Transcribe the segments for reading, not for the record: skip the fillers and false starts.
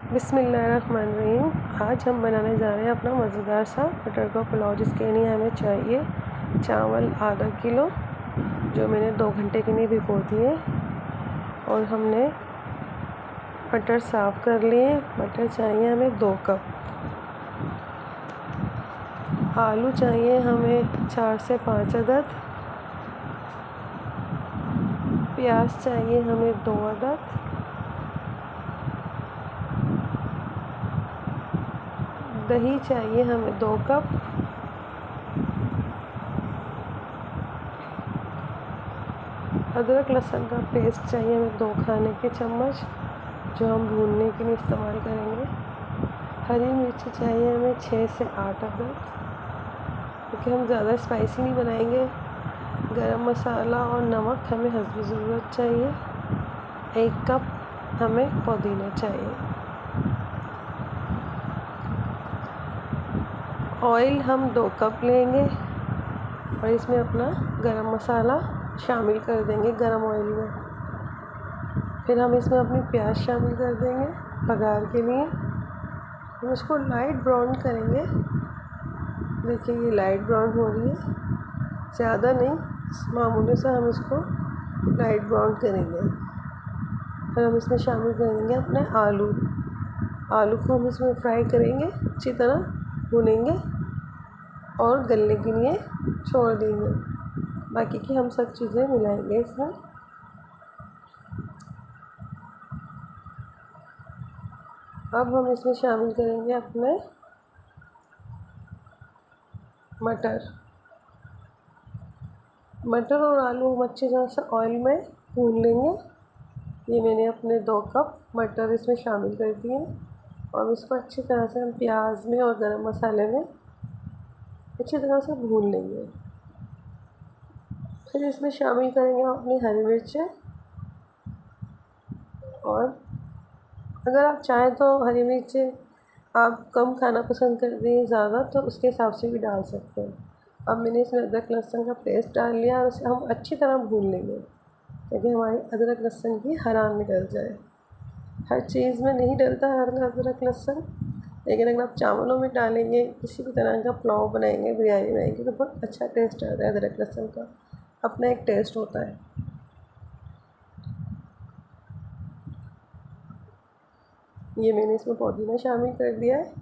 बिस्मिल्लाहिर्रहमानिर्रहीम। आज हम बनाने जा रहे हैं अपना मज़ेदार सा मटर का पुलाव, जिसके लिए हमें चाहिए चावल आधा किलो, जो मैंने 2 घंटे के लिए भिगो दिए। और हमने मटर साफ़ कर लिए। मटर चाहिए हमें 2 कप। आलू चाहिए हमें 4 से 5 अदद। प्याज चाहिए हमें 2 अदद। दही चाहिए हमें 2 कप। अदरक लहसुन का पेस्ट चाहिए हमें 2 खाने के चम्मच, जो हम भूनने के लिए इस्तेमाल करेंगे। हरी मिर्ची चाहिए हमें 6 से 8 अदद, क्योंकि हम ज़्यादा स्पाइसी नहीं बनाएंगे। गरम मसाला और नमक हमें हस्ब ज़रूरत चाहिए। 1 कप हमें पुदीना चाहिए। ऑयल हम 2 कप लेंगे और इसमें अपना गरम मसाला शामिल कर देंगे गरम ऑयल में। फिर हम इसमें अपनी प्याज शामिल कर देंगे बघार के लिए। हम इसको लाइट ब्राउन करेंगे। देखिए ये लाइट ब्राउन हो रही है, ज़्यादा नहीं, मामूली सा हम इसको लाइट ब्राउन करेंगे। फिर हम इसमें शामिल करेंगे अपने आलू को हम इसमें फ्राई करेंगे, अच्छी तरह भूनेंगे और गलने के लिए छोड़ देंगे। बाकी की हम सब चीज़ें मिलाएंगे इसमें। अब हम इसमें शामिल करेंगे अपने मटर और आलू हम अच्छी तरह से ऑयल में भून लेंगे। ये मैंने अपने 2 कप मटर इसमें शामिल कर दिए और इसको अच्छी तरह से हम प्याज में और गरम मसाले में अच्छी तरह से भून लेंगे। फिर इसमें शामिल करेंगे हम अपनी हरी मिर्चें, और अगर आप चाहें तो हरी मिर्चें आप कम खाना पसंद करते हैं ज़्यादा, तो उसके हिसाब से भी डाल सकते हैं। अब मैंने इसमें अदरक लहसुन का पेस्ट डाल लिया और उसे हम अच्छी तरह भून लेंगे, ताकि हमारी अदरक लहसुन की हरान निकल जाए। हर चीज़ में नहीं डलता है अदरक लहसुन, लेकिन अगर आप चावलों में डालेंगे, किसी भी तरह का पुलाव बनाएंगे, बिरयानी बनाएंगे, तो बहुत अच्छा टेस्ट आता है। अदरक लहसुन का अपना एक टेस्ट होता है। ये मैंने इसमें पुदीना शामिल कर दिया है।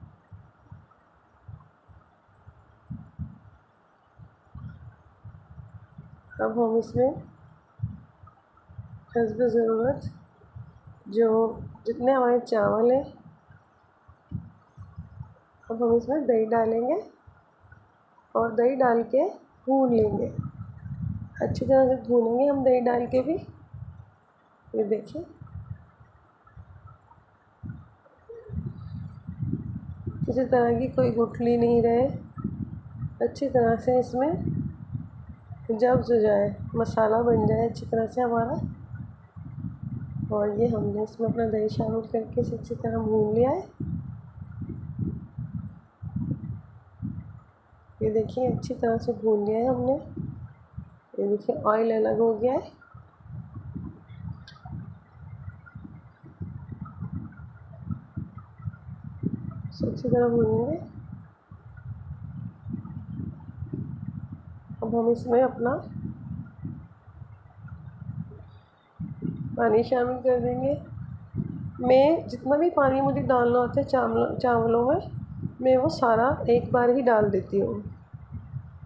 अब हम इसमें हस्ब ज़रूरत जो जितने हमारे चावल हैं, अब हम इसमें दही डालेंगे और दही डाल के भून लेंगे। अच्छी तरह से भूनेंगे हम दही डाल के भी। ये देखिए किसी तरह की कोई गुठली नहीं रहे, अच्छी तरह से इसमें जब्स हो जाए, मसाला बन जाए अच्छी तरह से हमारा। और ये हमने इसमें अपना दही शामिल करके इसे अच्छी तरह भून लिया है। ये देखिए अच्छी तरह से भून लिया है हमने। ये देखिए ऑयल अलग हो गया है। अच्छी तरह भूनेंगे। अब हम इसमें अपना पानी शामिल कर देंगे। मैं जितना भी पानी मुझे डालना होता है चावलों में, मैं वो सारा एक बार ही डाल देती हूँ।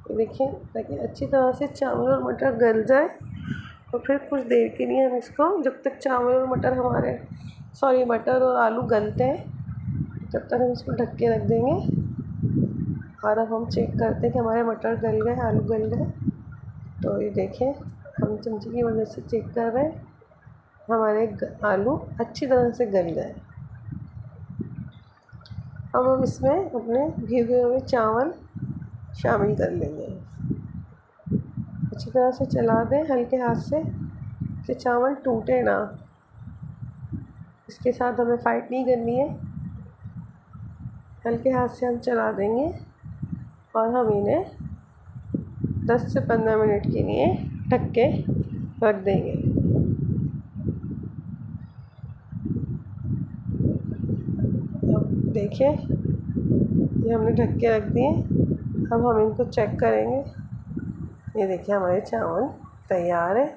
ये देखिए, ताकि अच्छी तरह से चावल और मटर गल जाए। और फिर कुछ देर के लिए हम इसको, जब तक चावल और मटर और आलू गलते हैं, तब तक हम इसको ढक के रख देंगे। और अब हम चेक करते हैं कि हमारे मटर गल गए, आलू गल गए। तो ये देखें, हम चमचे की मदद से चेक कर रहे हैं, हमारे आलू अच्छी तरह से गल गए। अब हम इसमें अपने भीगे हुए चावल शामिल कर लेंगे। अच्छी तरह से चला दें हल्के हाथ से, कि चावल टूटे ना। इसके साथ हमें फाइट नहीं करनी है, हल्के हाथ से हम चला देंगे और हम इन्हें 10 से 15 मिनट के लिए ढक के रख देंगे। देखिए ये हमने ढक के रख दिए। अब हम इनको चेक करेंगे। ये देखिए हमारे चावल तैयार है।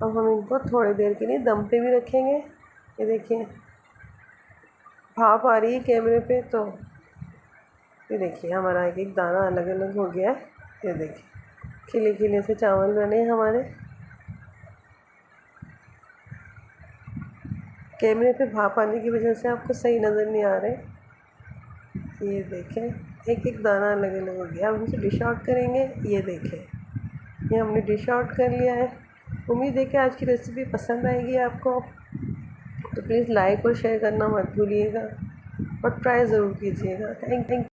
अब हम इनको थोड़ी देर के लिए दम पे भी रखेंगे। ये देखिए भाप आ रही है कैमरे पे, तो ये देखिए हमारा एक एक दाना अलग अलग हो गया है। ये देखिए खिले खिले से चावल बने हमारे। कैमरे पे भाप आने की वजह से आपको सही नज़र नहीं आ रहे। ये देखें एक एक दाना अलग अलग हो गया। अब हम इसे डिश आउट करेंगे। ये देखें ये हमने डिश आउट कर लिया है। उम्मीद है कि आज की रेसिपी पसंद आएगी आपको, तो प्लीज़ लाइक और शेयर करना मत भूलिएगा और ट्राई ज़रूर कीजिएगा। Thank you.